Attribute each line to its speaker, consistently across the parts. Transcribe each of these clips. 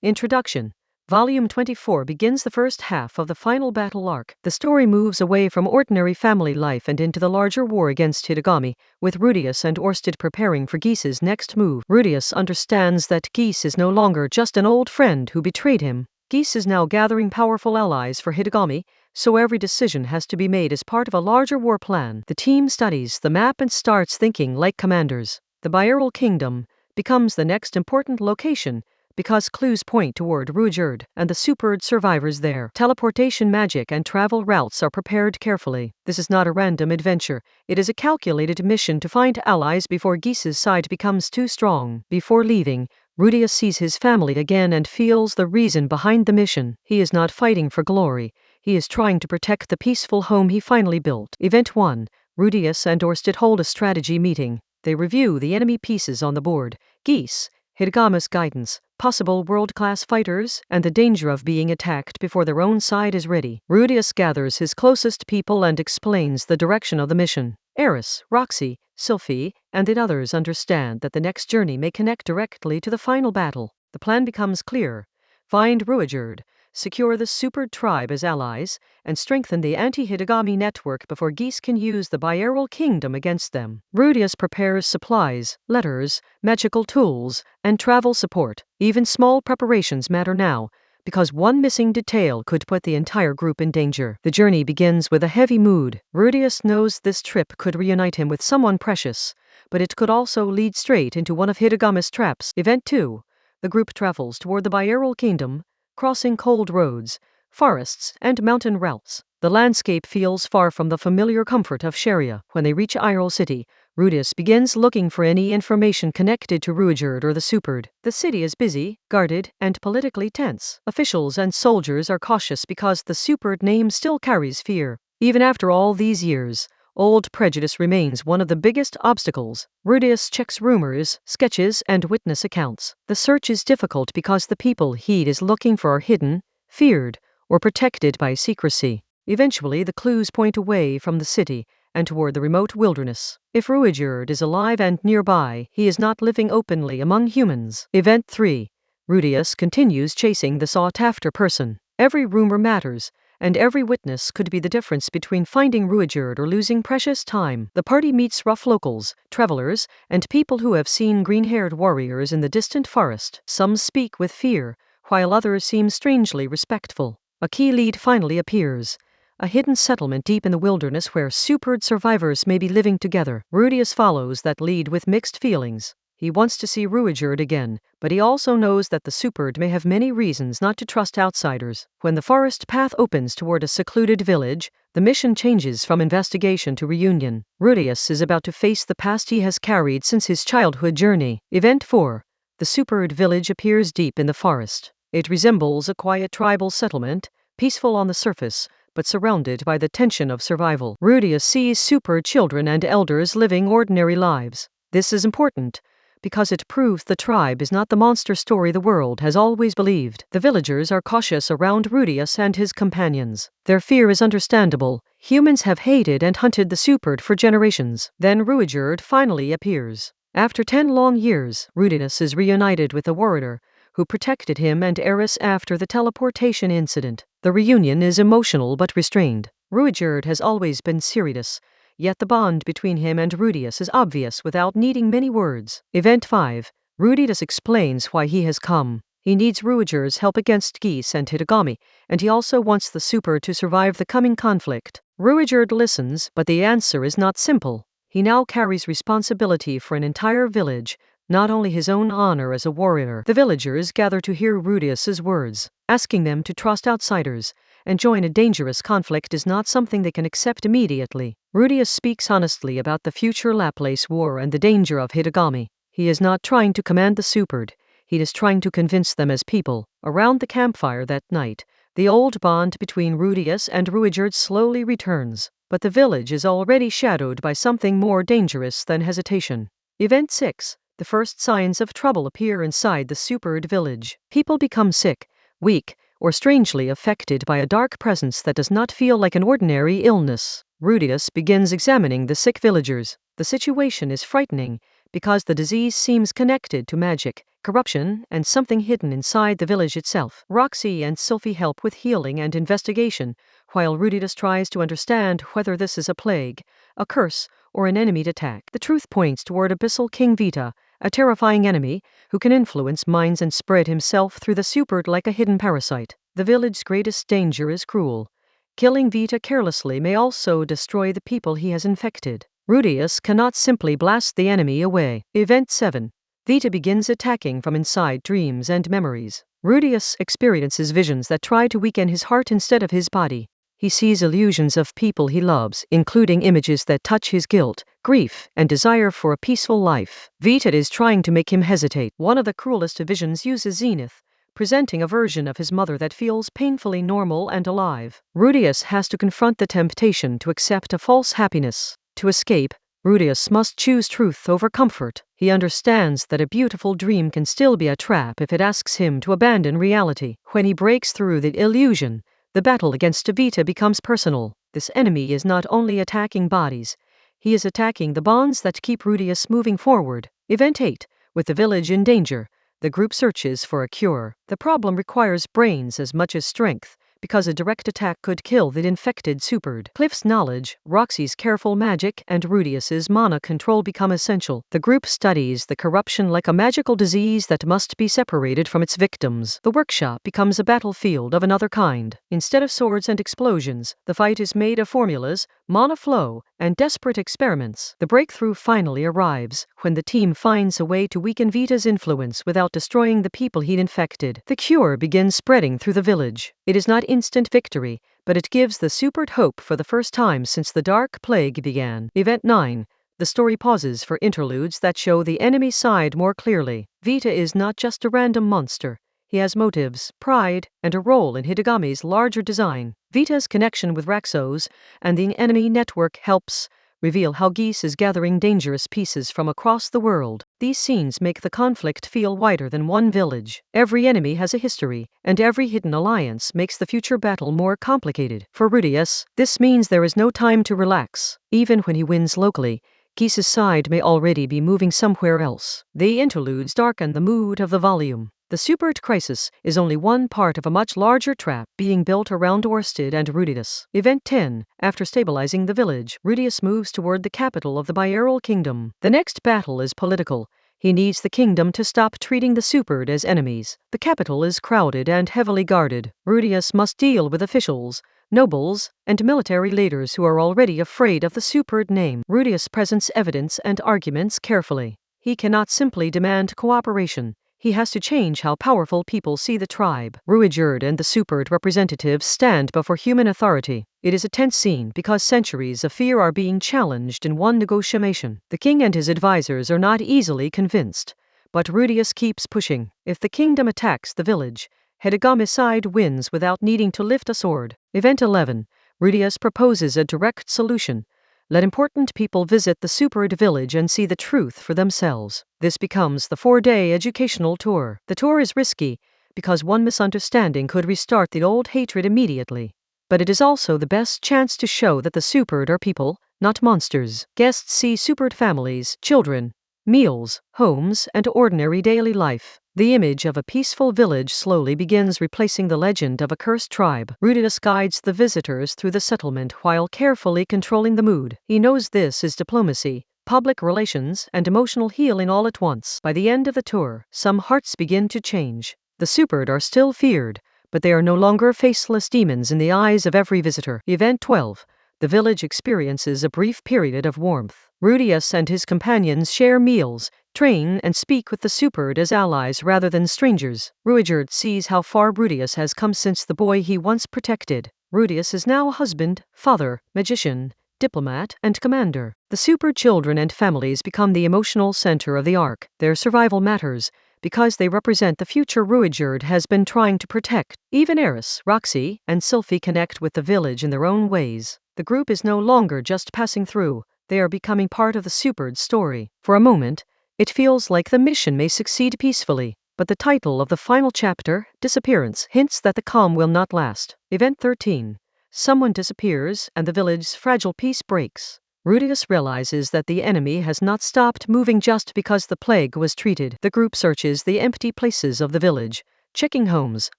Speaker 1: Introduction. Volume 24 begins the first half of the final battle arc. The story moves away from ordinary family life and into the larger war against Hitagami, with Rudius and Orsted preparing for Geese's next move. Rudius understands that Geese is no longer just an old friend who betrayed him. Geese is now gathering powerful allies for Hitagami, so every decision has to be made as part of a larger war plan. The team studies the map and starts thinking like commanders. The Byeral Kingdom becomes the next important location, because clues point toward Ruijerd and the Supered survivors there. Teleportation magic and travel routes are prepared carefully. This is not a random adventure. It is a calculated mission to find allies before Geese's side becomes too strong. Before leaving, Rudius sees his family again and feels the reason behind the mission. He is not fighting for glory. He is trying to protect the peaceful home he finally built. Event 1. Rudius and Orsted hold a strategy meeting. They review the enemy pieces on the board. Geese, Hitagami's guidance, possible world-class fighters, and the danger of being attacked before their own side is ready. Rudius gathers his closest people and explains the direction of the mission. Eris, Roxy, Sylphie, and the others understand that the next journey may connect directly to the final battle. The plan becomes clear. Find Ruijerd, secure the Supered tribe as allies, and strengthen the anti-Hitagami network before Geese can use the Byeral Kingdom against them. Rudius prepares supplies, letters, magical tools, and travel support. Even small preparations matter now, because one missing detail could put the entire group in danger. The journey begins with a heavy mood. Rudius knows this trip could reunite him with someone precious, but it could also lead straight into one of Hitagami's traps. Event 2. The group travels toward the Byeral Kingdom, crossing cold roads, forests, and mountain routes. The landscape feels far from the familiar comfort of Sharia. When they reach Iral City, Rudius begins looking for any information connected to Ruijerd or the Supered. The city is busy, guarded, and politically tense. Officials and soldiers are cautious because the Supered name still carries fear. Even after all these years, old prejudice remains one of the biggest obstacles. Rudius checks rumors, sketches, and witness accounts. The search is difficult because the people he is looking for are hidden, feared, or protected by secrecy. Eventually, the clues point away from the city and toward the remote wilderness. If Ruijerd is alive and nearby, he is not living openly among humans. Event 3. Rudius continues chasing the sought-after person. Every rumor matters, and every witness could be the difference between finding Ruijerd or losing precious time. The party meets rough locals, travelers, and people who have seen green-haired warriors in the distant forest. Some speak with fear, while others seem strangely respectful. A key lead finally appears. A hidden settlement deep in the wilderness where Supered survivors may be living together. Rudius follows that lead with mixed feelings. He wants to see Ruijerd again, but he also knows that the Supered may have many reasons not to trust outsiders. When the forest path opens toward a secluded village, the mission changes from investigation to reunion. Rudius is about to face the past he has carried since his childhood journey. Event 4. The Supered village appears deep in the forest. It resembles a quiet tribal settlement, peaceful on the surface, but surrounded by the tension of survival. Rudius sees Supered children and elders living ordinary lives. This is important, because it proves the tribe is not the monster story the world has always believed. The villagers are cautious around Rudius and his companions. Their fear is understandable. Humans have hated and hunted the Supered for generations. Then Ruijerd finally appears. After 10 long years, Rudius is reunited with the warrior who protected him and Eris after the teleportation incident. The reunion is emotional but restrained. Ruijerd has always been serious, yet the bond between him and Rudius is obvious without needing many words. Event 5. Rudius explains why he has come. He needs Ruijerd's help against Geese and Hitagami, and he also wants the Supered to survive the coming conflict. Ruijerd listens, but the answer is not simple. He now carries responsibility for an entire village, not only his own honor as a warrior. The villagers gather to hear Rudius's words. Asking them to trust outsiders and join a dangerous conflict is not something they can accept immediately. Rudius speaks honestly about the future Laplace War and the danger of Hitagami. He is not trying to command the Supered. He is trying to convince them as people. Around the campfire that night, the old bond between Rudius and Ruijerd slowly returns. But the village is already shadowed by something more dangerous than hesitation. Event 6. The first signs of trouble appear inside the Supered village. People become sick, weak, or strangely affected by a dark presence that does not feel like an ordinary illness. Rudius begins examining the sick villagers. The situation is frightening, because the disease seems connected to magic, corruption, and something hidden inside the village itself. Roxy and Sylphie help with healing and investigation, while Rudius tries to understand whether this is a plague, a curse, or an enemy attack. The truth points toward Abyssal King Vita, a terrifying enemy who can influence minds and spread himself through the superd like a hidden parasite. The village's greatest danger is cruel. Killing Vita carelessly may also destroy the people he has infected. Rudius cannot simply blast the enemy away. Event 7. Vita begins attacking from inside dreams and memories. Rudius experiences visions that try to weaken his heart instead of his body. He sees illusions of people he loves, including images that touch his guilt, grief, and desire for a peaceful life. Vita is trying to make him hesitate. One of the cruelest visions uses Zenith, presenting a version of his mother that feels painfully normal and alive. Rudius has to confront the temptation to accept a false happiness. To escape, Rudius must choose truth over comfort. He understands that a beautiful dream can still be a trap if it asks him to abandon reality. When he breaks through the illusion, the battle against Vita becomes personal. This enemy is not only attacking bodies, he is attacking the bonds that keep Rudius moving forward. Event 8. With the village in danger, the group searches for a cure. The problem requires brains as much as strength, because a direct attack could kill the infected superd. Cliff's knowledge, Roxy's careful magic, and Rudius's mana control become essential. The group studies the corruption like a magical disease that must be separated from its victims. The workshop becomes a battlefield of another kind. Instead of swords and explosions, the fight is made of formulas, mana flow, and desperate experiments. The breakthrough finally arrives when the team finds a way to weaken Vita's influence without destroying the people he'd infected. The cure begins spreading through the village. It is not instant victory, but it gives the superd hope for the first time since the Dark Plague began. Event 9. The story pauses for interludes that show the enemy side more clearly. Vita is not just a random monster. He has motives, pride, and a role in Hidegami's larger design. Vita's connection with Raxos and the enemy network helps reveal how Geese is gathering dangerous pieces from across the world. These scenes make the conflict feel wider than one village. Every enemy has a history, and every hidden alliance makes the future battle more complicated. For Rudius, this means there is no time to relax. Even when he wins locally, Geese's side may already be moving somewhere else. The interludes darken the mood of the volume. The superd crisis is only one part of a much larger trap being built around Orsted and Rudius. Event 10. After stabilizing the village, Rudius moves toward the capital of the Bieral Kingdom. The next battle is political. He needs the kingdom to stop treating the superd as enemies. The capital is crowded and heavily guarded. Rudius must deal with officials, nobles, and military leaders who are already afraid of the superd name. Rudius presents evidence and arguments carefully. He cannot simply demand cooperation. He has to change how powerful people see the tribe. Ruijerd and the superd representatives stand before human authority. It is a tense scene because centuries of fear are being challenged in one negotiation. The king and his advisors are not easily convinced, but Rudius keeps pushing. If the kingdom attacks the village, Hidegami's side wins without needing to lift a sword. Event 11. Rudius proposes a direct solution. Let important people visit the superd village and see the truth for themselves. This becomes the 4-day educational tour. The tour is risky, because one misunderstanding could restart the old hatred immediately. But it is also the best chance to show that the superd are people, not monsters. Guests see superd families, children, meals, homes, and ordinary daily life. The image of a peaceful village slowly begins replacing the legend of a cursed tribe. Rudius guides the visitors through the settlement while carefully controlling the mood. He knows this is diplomacy, public relations, and emotional healing all at once. By the end of the tour, some hearts begin to change. The superd are still feared, but they are no longer faceless demons in the eyes of every visitor. Event 12. The village experiences a brief period of warmth. Rudius and his companions share meals, train, and speak with the superd as allies rather than strangers. Ruijerd sees how far Rudius has come since the boy he once protected. Rudius is now a husband, father, magician, diplomat, and commander. The superd children and families become the emotional center of the arc. Their survival matters, because they represent the future Ruijerd has been trying to protect. Even Eris, Roxy, and Sylphie connect with the village in their own ways. The group is no longer just passing through, they are becoming part of the superd's story. For a moment, it feels like the mission may succeed peacefully, but the title of the final chapter, Disappearance, hints that the calm will not last. Event 13. Someone disappears, and the village's fragile peace breaks. Rudius realizes that the enemy has not stopped moving just because the plague was treated. The group searches the empty places of the village, checking homes,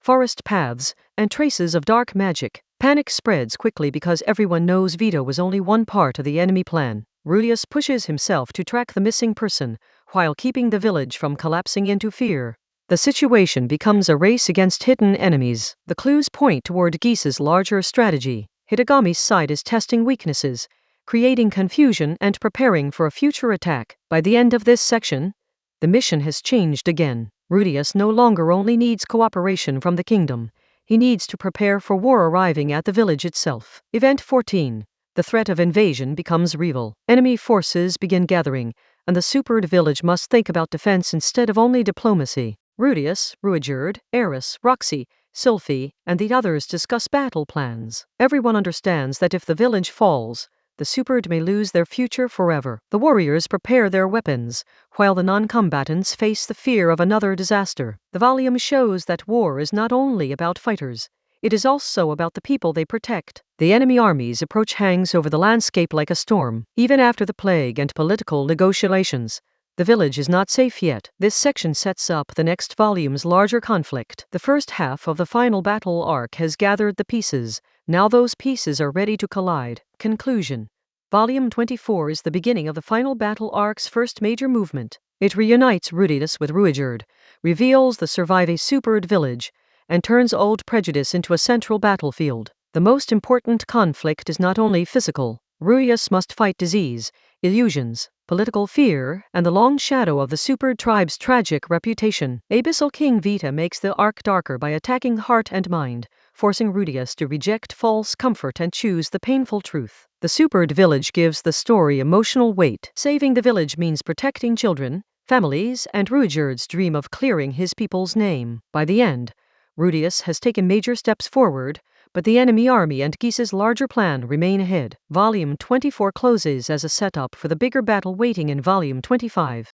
Speaker 1: forest paths, and traces of dark magic. Panic spreads quickly because everyone knows Vito was only one part of the enemy plan. Rudius pushes himself to track the missing person, while keeping the village from collapsing into fear. The situation becomes a race against hidden enemies. The clues point toward Gisa's larger strategy. Hitagami's side is testing weaknesses, creating confusion and preparing for a future attack. By the end of this section, the mission has changed again. Rudius no longer only needs cooperation from the kingdom, he needs to prepare for war arriving at the village itself. Event 14. The threat of invasion becomes real. Enemy forces begin gathering, and the supered village must think about defense instead of only diplomacy. Rudius, Ruijerd, Eris, Roxy, Sylphie, and the others discuss battle plans. Everyone understands that if the village falls, the supered may lose their future forever. The warriors prepare their weapons, while the non-combatants face the fear of another disaster. The volume shows that war is not only about fighters, it is also about the people they protect. The enemy army's approach hangs over the landscape like a storm. Even after the plague and political negotiations, the village is not safe yet. This section sets up the next volume's larger conflict. The first half of the final battle arc has gathered the pieces. Now those pieces are ready to collide. Conclusion. Volume 24 is the beginning of the final battle arc's first major movement. It reunites Rudius with Ruijerd, reveals the surviving supered village, and turns old prejudice into a central battlefield. The most important conflict is not only physical. Rudius must fight disease, illusions, political fear, and the long shadow of the supered tribe's tragic reputation. Abyssal King Vita makes the arc darker by attacking heart and mind, forcing Rudius to reject false comfort and choose the painful truth. The supered village gives the story emotional weight. Saving the village means protecting children, families, and Ruijerd's dream of clearing his people's name. By the end, Rudius has taken major steps forward, but the enemy army and Gisa's larger plan remain ahead. Volume 24 closes as a setup for the bigger battle waiting in Volume 25.